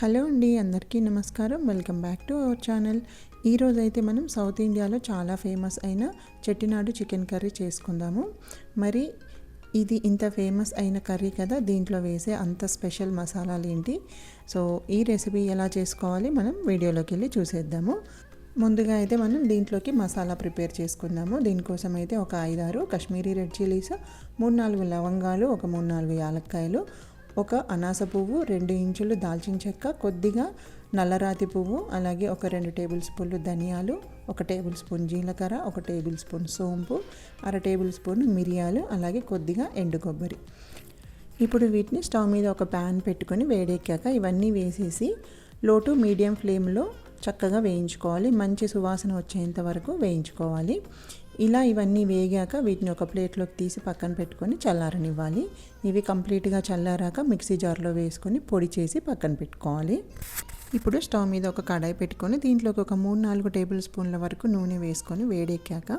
Hello అండి, అందరికీ నమస్కారం. Welcome back to our channel. ఈరోజు అయితే మనం సౌత్ ఇండియాలో చాలా ఫేమస్ అయిన చెట్టినాడు చికెన్ కర్రీ చేసుకుందాము. మరి ఇది ఇంత ఫేమస్ అయిన కర్రీ కదా, దీంట్లో వేసే అంత స్పెషల్ మసాలాలు ఏంటి? సో ఈ రెసిపీ ఎలా చేసుకోవాలి మనం వీడియోలోకి వెళ్ళి చూసేద్దాము. ముందుగా అయితే మనం దీంట్లోకి మసాలా ప్రిపేర్ చేసుకుందాము. దీనికోసం అయితే ఒక 5-6 కాశ్మీరీ రెడ్ చిల్లీస్, 3-4 లవంగాలు, ఒక 3-4 యాలక్కాయలు, ఒక అనాస పువ్వు, 2 ఇంచులు దాల్చిన చెక్క, కొద్దిగా నల్లరాతి పువ్వు, అలాగే ఒక 2 టేబుల్ స్పూన్లు ధనియాలు, 1 టేబుల్ స్పూన్ జీలకర్ర, 1 టేబుల్ స్పూన్ సోంపు, 1/2 టేబుల్ స్పూన్ మిరియాలు, అలాగే కొద్దిగా ఎండు కొబ్బరి. ఇప్పుడు వీటిని స్టవ్ మీద ఒక ప్యాన్ పెట్టుకొని వేడెక్కాక ఇవన్నీ వేసేసి లో టు మీడియం ఫ్లేమ్లో చక్కగా వేయించుకోవాలి. మంచి సువాసన వచ్చేంత వరకు వేయించుకోవాలి. ఇలా ఇవన్నీ వేగాక వీటిని ఒక ప్లేట్లోకి తీసి పక్కన పెట్టుకొని చల్లారనివ్వాలి. ఇవి కంప్లీట్గా చల్లారాక మిక్సీ జార్లో వేసుకొని పొడి చేసి పక్కన పెట్టుకోవాలి. ఇప్పుడు స్టవ్ మీద ఒక కడాయి పెట్టుకొని దీంట్లోకి ఒక 3-4 టేబుల్ స్పూన్ల వరకు నూనె వేసుకొని వేడెక్కాక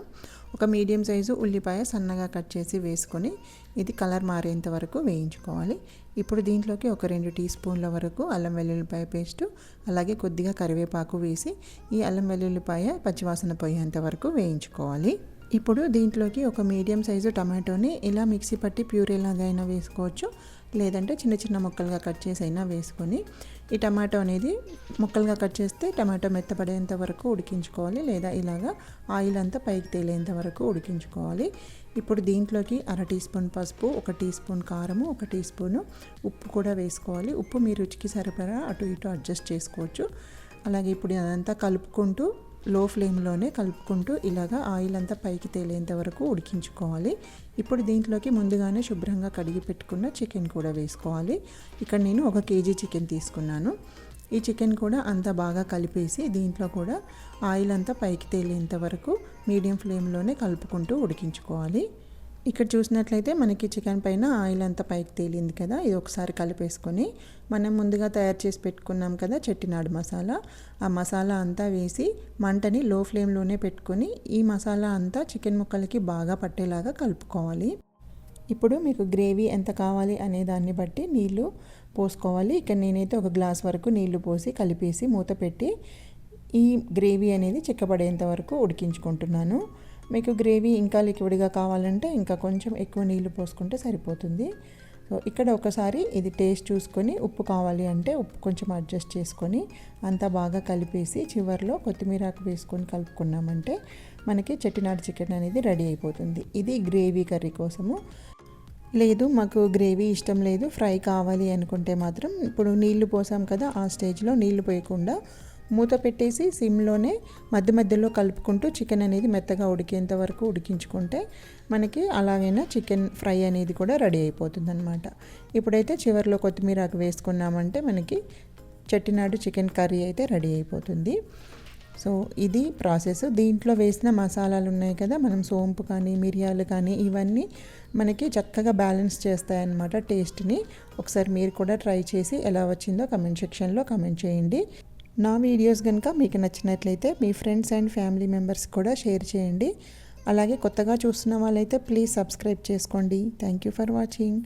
ఒక మీడియం సైజు ఉల్లిపాయ సన్నగా కట్ చేసి వేసుకొని ఇది కలర్ మారేంత వరకు వేయించుకోవాలి. ఇప్పుడు దీంట్లోకి ఒక 2 టీ స్పూన్ల వరకు అల్లం వెల్లుల్లిపాయ పేస్టు, అలాగే కొద్దిగా కరివేపాకు వేసి ఈ అల్లం వెల్లుల్లిపాయ పచ్చివాసన పోయేంత వరకు వేయించుకోవాలి. ఇప్పుడు దీంట్లోకి ఒక మీడియం సైజు టమాటోని ఇలా మిక్సీ పట్టి ప్యూరీ లాగైనా వేసుకోవచ్చు, లేదంటే చిన్న చిన్న ముక్కలుగా కట్ చేసి అయినా వేసుకొని ఈ టమాటో అనేది ముక్కలుగా కట్ చేస్తే టమాటో మెత్తపడేంత వరకు ఉడికించుకోవాలి, లేదా ఇలాగా ఆయిల్ అంతా పైకి తేలేంత వరకు ఉడికించుకోవాలి. ఇప్పుడు దీంట్లోకి 1/2 టీ స్పూన్ పసుపు, 1 టీ స్పూన్ కారము, 1 టీ స్పూను ఉప్పు కూడా వేసుకోవాలి. ఉప్పు మీ రుచికి సరిపడా అటు ఇటు అడ్జస్ట్ చేసుకోవచ్చు. అలాగే ఇప్పుడు అదంతా కలుపుకుంటూ లో ఫ్లేమ్లోనే కలుపుకుంటూ ఇలాగా ఆయిల్ అంతా పైకి తేలేంత వరకు ఉడికించుకోవాలి. ఇప్పుడు దీంట్లోకి ముందుగానే శుభ్రంగా కడిగి పెట్టుకున్న చికెన్ కూడా వేసుకోవాలి. ఇక్కడ నేను 1 కేజీ చికెన్ తీసుకున్నాను. ఈ చికెన్ కూడా అంతా బాగా కలిపేసి దీంట్లో కూడా ఆయిల్ అంతా పైకి తేలేంత వరకు మీడియం ఫ్లేమ్లోనే కలుపుకుంటూ ఉడికించుకోవాలి. ఇక్కడ చూసినట్లయితే మనకి చికెన్ పైన ఆయిల్ అంతా పైకి తేలింది కదా, ఇది ఒకసారి కలిపేసుకొని మనం ముందుగా తయారు చేసి పెట్టుకున్నాం కదా చెట్టినాడు మసాలా, ఆ మసాలా అంతా వేసి మంటని లో ఫ్లేమ్లోనే పెట్టుకొని ఈ మసాలా అంతా చికెన్ ముక్కలకి బాగా పట్టేలాగా కలుపుకోవాలి. ఇప్పుడు మీకు గ్రేవీ ఎంత కావాలి అనే దాన్ని బట్టి నీళ్లు పోసుకోవాలి. ఇక్కడ నేనైతే 1 గ్లాస్ వరకు నీళ్లు పోసి కలిపేసి మూత పెట్టి ఈ గ్రేవీ అనేది చిక్కబడేంత వరకు ఉడికించుకుంటున్నాను. మీకు గ్రేవీ ఇంకా లిక్విడ్గా కావాలంటే ఇంకా కొంచెం ఎక్కువ నీళ్లు పోసుకుంటే సరిపోతుంది. సో ఇక్కడ ఒకసారి ఇది టేస్ట్ చూసుకొని ఉప్పు కావాలి అంటే ఉప్పు కొంచెం అడ్జస్ట్ చేసుకొని అంతా బాగా కలిపేసి చివరిలో కొత్తిమీర ఆకు వేసుకొని కలుపుకున్నామంటే మనకి చెట్టినాడు చికెన్ అనేది రెడీ అయిపోతుంది. ఇది గ్రేవీ కర్రీ కోసము. లేదు మాకు గ్రేవీ ఇష్టం లేదు, ఫ్రై కావాలి అనుకుంటే మాత్రం ఇప్పుడు నీళ్లు పోసాం కదా, ఆ స్టేజ్లో నీళ్లు పోయకుండా మూత పెట్టేసి సిమ్లోనే మధ్య మధ్యలో కలుపుకుంటూ చికెన్ అనేది మెత్తగా ఉడికేంత వరకు ఉడికించుకుంటే మనకి అలాగైనా చికెన్ ఫ్రై అనేది కూడా రెడీ అయిపోతుంది అన్నమాట. ఇప్పుడైతే చివరిలో కొత్తిమీర ఆకు వేసుకున్నామంటే మనకి చెట్టినాడు చికెన్ కర్రీ అయితే రెడీ అయిపోతుంది. సో ఇది ప్రాసెస్. దీంట్లో వేసిన మసాలాలు ఉన్నాయి కదా, మనం సోంపు కానీ మిరియాలు కానీ ఇవన్నీ మనకి చక్కగా బ్యాలెన్స్ చేస్తాయన్నమాట టేస్ట్ని. ఒకసారి మీరు కూడా ట్రై చేసి ఎలా వచ్చిందో కమెంట్ సెక్షన్లో కమెంట్ చేయండి. నా వీడియోస్ కనుక మీకు నచ్చినట్లయితే మీ ఫ్రెండ్స్ అండ్ ఫ్యామిలీ మెంబర్స్ కూడా షేర్ చేయండి. అలాగే కొత్తగా చూస్తున్న వాళ్ళైతే ప్లీజ్ సబ్స్క్రైబ్ చేసుకోండి. Thank you for watching.